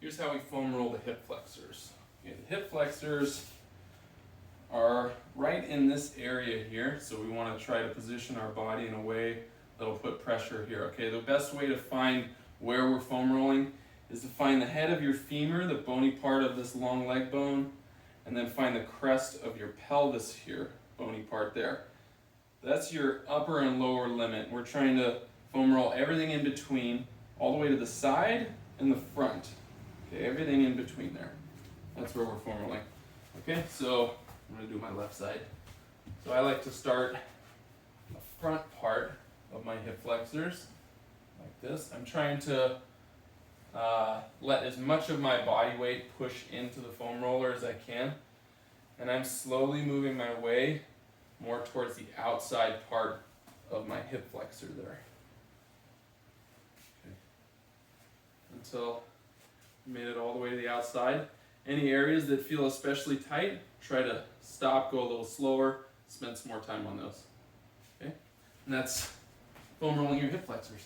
Here's how we foam roll the hip flexors. Okay, the hip flexors are right in this area here, so we want to try to position our body in a way that'll put pressure here. Okay, the best way to find where we're foam rolling is to find the head of your femur, the bony part of this long leg bone, and then find the crest of your pelvis here, bony part there. That's your upper and lower limit. We're trying to foam roll everything in between, all the way to the side and the front. Okay, everything in between there. That's where we're foam rolling. Okay, so I'm going to do my left side. So I like to start the front part of my hip flexors like this. I'm trying to let as much of my body weight push into the foam roller as I can, and I'm slowly moving my way more towards the outside part of my hip flexor there. Okay. Until I made it all the way to the outside. Any areas that feel especially tight, try to stop, go a little slower, spend some more time on those. Okay? And that's foam rolling your hip flexors.